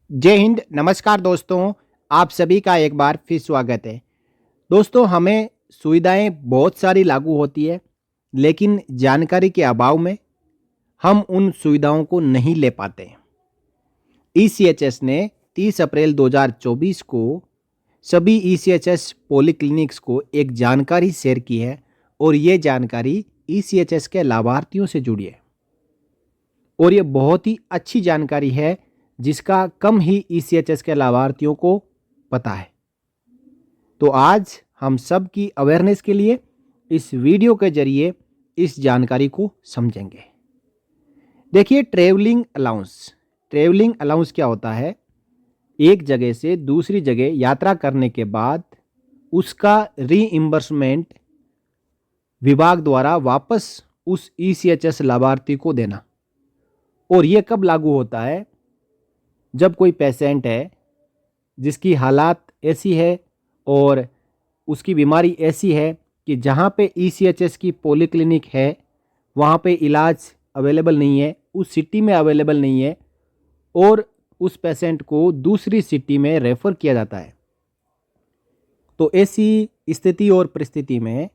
जय हिंद, नमस्कार दोस्तों। आप सभी का एक बार फिर स्वागत है। दोस्तों, हमें सुविधाएं बहुत सारी लागू होती है, लेकिन जानकारी के अभाव में हम उन सुविधाओं को नहीं ले पाते। ईसीएचएस ने 30 अप्रैल 2024 को सभी ईसीएचएस पॉलीक्लिनिक्स को एक जानकारी शेयर की है और ये जानकारी ईसीएचएस के लाभार्थियों से जुड़ी है और ये बहुत ही अच्छी जानकारी है जिसका कम ही ईसीएचएस के लाभार्थियों को पता है। तो आज हम सब की अवेयरनेस के लिए इस वीडियो के जरिए इस जानकारी को समझेंगे। देखिए, ट्रेवलिंग अलाउंस क्या होता है? एक जगह से दूसरी जगह यात्रा करने के बाद उसका रीइंबर्समेंट विभाग द्वारा वापस उस ईसीएचएस लाभार्थी को देना। और ये कब लागू होता है? जब कोई पेशेंट है जिसकी हालात ऐसी है और उसकी बीमारी ऐसी है कि जहाँ पे ईसीएचएस की पॉलीक्लिनिक है वहाँ पे इलाज अवेलेबल नहीं है, उस सिटी में अवेलेबल नहीं है और उस पेशेंट को दूसरी सिटी में रेफ़र किया जाता है। तो ऐसी स्थिति और परिस्थिति में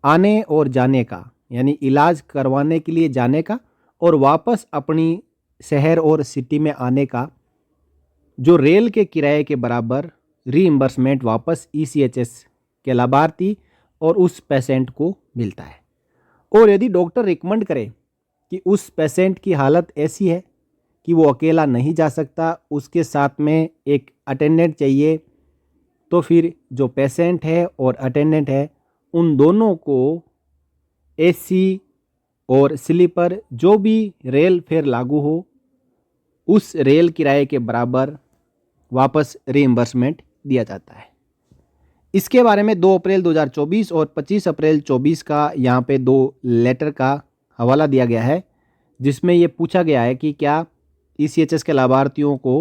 आने और जाने का, यानी इलाज करवाने के लिए जाने का और वापस अपनी शहर और सिटी में आने का जो रेल के किराए के बराबर रीइंबर्समेंट वापस ईसीएचएस के लाभार्थी और उस पेशेंट को मिलता है। और यदि डॉक्टर रिकमेंड करे कि उस पेशेंट की हालत ऐसी है कि वो अकेला नहीं जा सकता, उसके साथ में एक अटेंडेंट चाहिए, तो फिर जो पेशेंट है और अटेंडेंट है उन दोनों को एसी और स्लीपर जो भी रेल फेयर लागू हो उस रेल किराए के बराबर वापस रीइंबर्समेंट दिया जाता है। इसके बारे में 2 अप्रैल 2024 और 25 अप्रैल 24 का यहाँ पे 2 लेटर का हवाला दिया गया है, जिसमें ये पूछा गया है कि क्या ईसीएचएस के लाभार्थियों को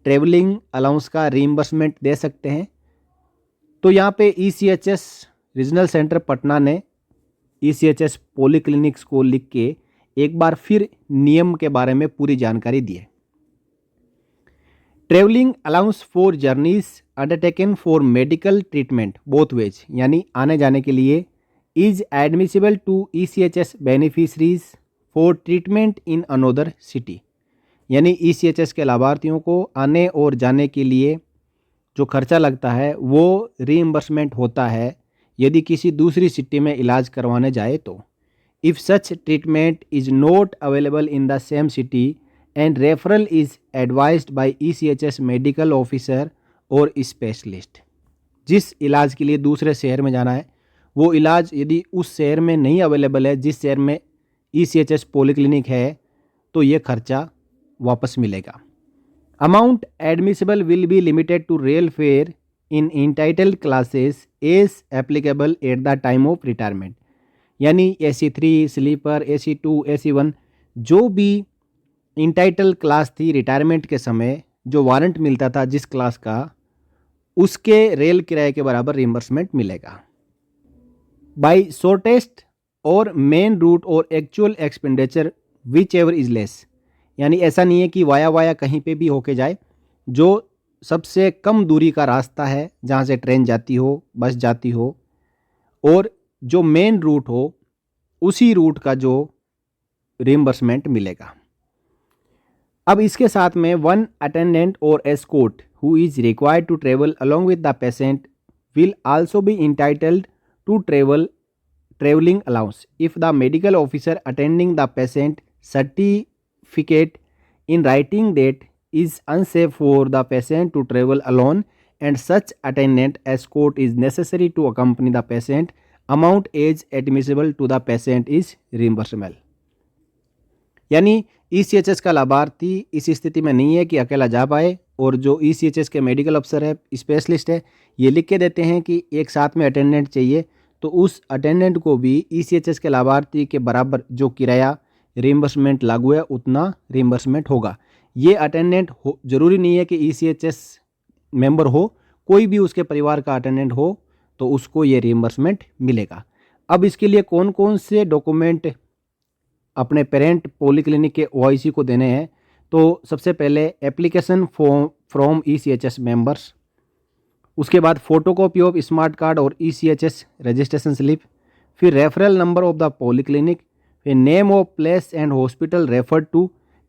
ट्रेवलिंग अलाउंस का रीइंबर्समेंट दे सकते हैं। तो यहाँ पे ईसीएचएस रीजनल सेंटर पटना ने ईसीएचएस पॉलीक्लिनिक्स को लिख के एक बार फिर नियम के बारे में पूरी जानकारी दी है। Travelling allowance for journeys undertaken for medical treatment both ways, यानी आने जाने के लिए, is admissible to ECHS beneficiaries for treatment in another city. यानी ईसीएचएस के लाभार्थियों को आने और जाने के लिए जो खर्चा लगता है वो रीइंबर्समेंट होता है यदि किसी दूसरी सिटी में इलाज करवाने जाए तो। If such treatment is not available in the same city and referral is advised by ECHS medical officer और स्पेशलिस्ट। जिस इलाज के लिए दूसरे शहर में जाना है वो इलाज यदि उस शहर में नहीं अवेलेबल है जिस शहर में ईसीएचएस पॉलीक्लिनिक है, तो ये खर्चा वापस मिलेगा। Amount admissible will be limited to rail fare in entitled classes as applicable at the time of retirement. यानी AC3, स्लीपर, AC2, AC1 जो भी इंटाइटल क्लास थी रिटायरमेंट के समय, जो वारंट मिलता था जिस क्लास का, उसके रेल किराए के बराबर रिइंबर्समेंट मिलेगा। बाय शॉर्टेस्ट और मेन रूट और actual expenditure which ever is less. यानी ऐसा नहीं है कि वाया वाया कहीं पे भी होके जाए, जो सबसे कम दूरी का रास्ता है जहाँ से ट्रेन जाती हो, बस जाती हो, और जो मेन रूट हो उसी रूट का जो रिइंबर्समेंट मिलेगा। अब इसके साथ में 1 अटेंडेंट और escort who is required to travel along with the patient will also be entitled to travelling allowance if the medical officer attending the patient certificate in writing that is unsafe for the patient to travel alone and such attendant escort is necessary to accompany the patient, amount as admissible to the patient is reimbursable। यानी ECHS का लाभार्थी इस स्थिति में नहीं है कि अकेला जा पाए और जो ईसीएचएस के मेडिकल अफसर है, स्पेशलिस्ट है, ये लिख के देते हैं कि एक साथ में अटेंडेंट चाहिए, तो उस अटेंडेंट को भी ईसीएचएस के लाभार्थी के बराबर जो किराया रीइंबर्समेंट लागू है उतना रीइंबर्समेंट होगा। ये अटेंडेंट हो जरूरी नहीं है कि ईसीएचएस मेंबर हो, कोई भी उसके परिवार का अटेंडेंट हो तो उसको ये रीइंबर्समेंट मिलेगा। अब इसके लिए कौन कौन से डॉक्यूमेंट अपने पेरेंट पॉलीक्लिनिक के OIC को देने हैं, तो सबसे पहले एप्लीकेशन फ्रॉम ECHS मेंबर्स। उसके बाद फोटोकॉपी ऑफ स्मार्ट कार्ड और ECHS रजिस्ट्रेशन स्लिप, फिर referral number of the polyclinic, फिर name of place and hospital referred to,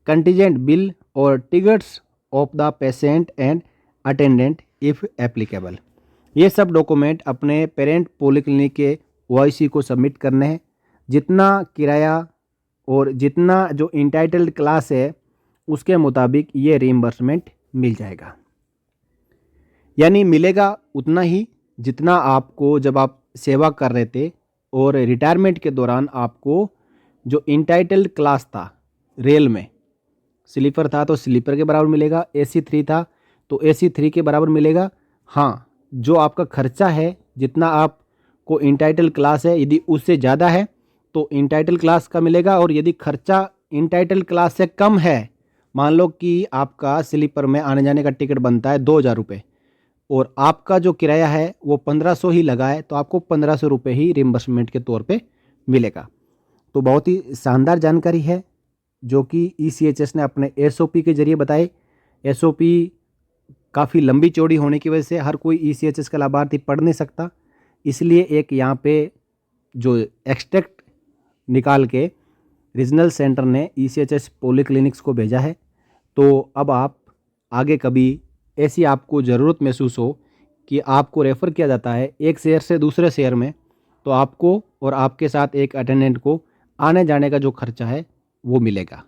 contingent bill और tickets of the patient and attendant if applicable. ये सब document अपने parent polyclinic के OIC को submit करने हैं। जितना किराया और जितना जो इंटाइटल्ड क्लास है उसके मुताबिक ये रीइंबर्समेंट मिल जाएगा, यानी मिलेगा उतना ही जितना आपको जब आप सेवा कर रहे थे और रिटायरमेंट के दौरान आपको जो इंटाइटल्ड क्लास था, रेल में स्लीपर था तो स्लीपर के बराबर मिलेगा, AC3 था तो AC3 के बराबर मिलेगा। हाँ, जो आपका खर्चा है जितना आपको इंटाइटल क्लास है यदि उससे ज़्यादा है तो इंटाइटल क्लास का मिलेगा, और यदि खर्चा इंटाइटल क्लास से कम है, मान लो कि आपका स्लीपर में आने जाने का टिकट बनता है 2000 रुपये और आपका जो किराया है वो 1500 ही लगा है, तो आपको 1500 रुपये ही रिम्बर्समेंट के तौर पे मिलेगा। तो बहुत ही शानदार जानकारी है जो कि ECHS ने अपने SOP के जरिए बताए। SOP काफ़ी लंबी चौड़ी होने की वजह से हर कोई ECHS का लाभार्थी पढ़ नहीं सकता, इसलिए एक यहाँ पे जो एक्सट्रैक्ट निकाल के रीजनल सेंटर ने ECHS पॉलीक्लिनिक्स को भेजा है। तो अब आप आगे कभी ऐसी आपको ज़रूरत महसूस हो कि आपको रेफ़र किया जाता है एक शहर से दूसरे शहर में, तो आपको और आपके साथ एक अटेंडेंट को आने जाने का जो खर्चा है वो मिलेगा।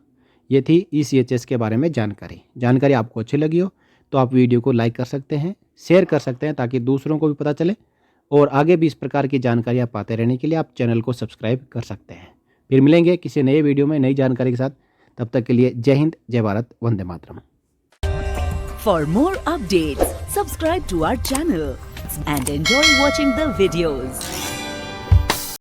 ये थी ECHS के बारे में जानकारी आपको अच्छी लगी हो तो आप वीडियो को लाइक कर सकते हैं, शेयर कर सकते हैं ताकि दूसरों को भी पता चले, और आगे भी इस प्रकार की जानकारी आप पाते रहने के लिए आप चैनल को सब्सक्राइब कर सकते हैं। फिर मिलेंगे किसी नए वीडियो में नई जानकारी के साथ, तब तक के लिए जय हिंद, जय Bharat, Vande Mataram. For more updates, subscribe to our channel and enjoy watching the videos.